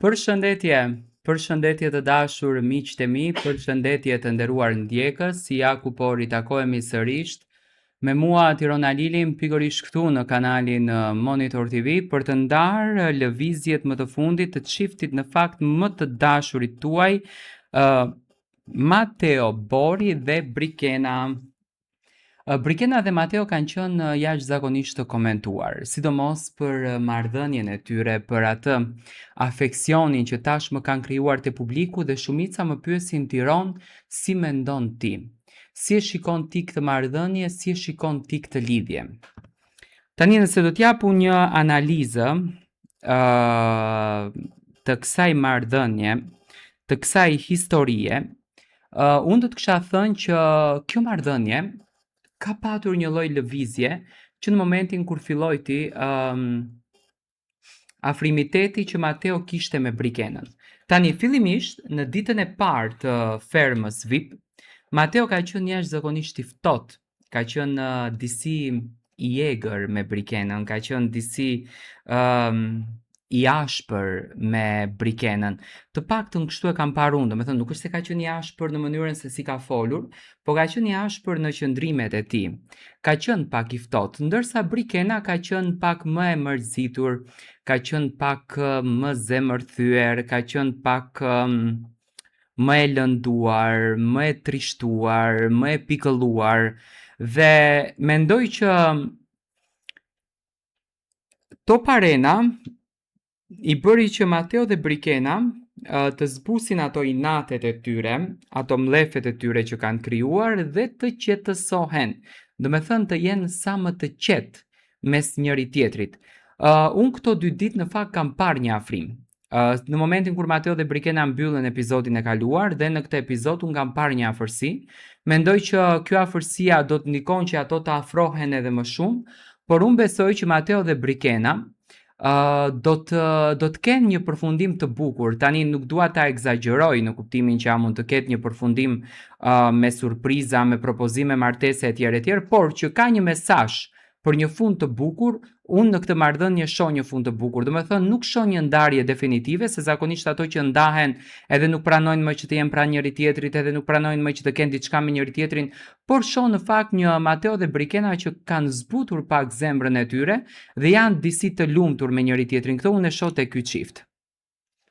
Përshëndetje, përshëndetje të dashur miqtë e mi, përshëndetje të nderuar ndjekës, si ja ku po ritakohemi sërish me mua Tirona Lilin pikërisht këtu në kanalin Monitor TV për të ndarë lëvizjet më të fundit të çiftit në fakt më të dashurit tuaj, Mateo Bori dhe Brikena. Brikena dhe Mateo kanë qenë jashtëzakonisht të komentuar, sidomos për marrëdhënien e tyre, për atë afeksionin që tashmë kanë krijuar te publiku dhe shumica më pyesin Tiron si mendon ti? Si e shikon ti këtë marrëdhënie, si e shikon ti këtë lidhje? Tani nëse do t'japu një analizë të kësaj marrëdhënie, të kësaj historie, unë do të kisha thënë që kjo marrëdhënie ka patur një lloj lëvizje që në momentin kur filloi ti afrimiteti që Mateo kishte me Brikenën. Tani fillimisht në ditën e parë të fermës VIP, Mateo ka qenë jashtëzakonisht i ftohtë, ka qenë disi i egër me Brikenën, ka qenë disi i ashpër me Brikenën. Të paktën kështu e kam parë unë, domethënë nuk është se ka qenë i ashpër në mënyrën se si ka folur, po ka qenë i ashpër në qëndrimet e tij. Ka qenë pak i ftohtë, ndërsa Brikena ka qenë pak më e mërzitur, ka qenë pak më zemërthyer, ka qenë pak më e lënduar, më e trishtuar, më e pikëlluar dhe mendoj që Top Arena i bëri që Mateo dhe Brikena të zbusin ato inatet e tyre, ato mlefet e tyre që kanë krijuar dhe të qetësohen. Do me thënë të jenë sa më të qetë mes njëri tjetrit. Unë këto 2 ditë në fakt kam parë një afrim. Në momentin kur Mateo dhe Brikena mbyllën episodin e kaluar dhe në këtë episod unë kam parë një afërsi. Mendoj që kjo afërsia do të ndikon që ato të afrohen edhe më shumë, por unë besoj që Mateo dhe Brikena do të kenë një përfundim të bukur. Tani nuk dua ta egzagjeroj në kuptimin që mund të ketë një përfundim me surpriza, me propozime martese etj, por që ka një mesazh për një fund të bukur, unë në këtë marrëdhënie shoh një fund të bukur. Domethënë nuk shoh një ndarje definitive, se zakonisht ato që ndahen edhe nuk pranojnë më që të jenë pranë njëri tjetrit, edhe nuk pranojnë më që të kenë diçka me njëri tjetrin, por shoh në fakt një Mateo dhe Brikena që kanë zbutur pak zemrën e tyre dhe janë disi të lumtur me njëri tjetrin. Këtë unë e shoh tek ky çift.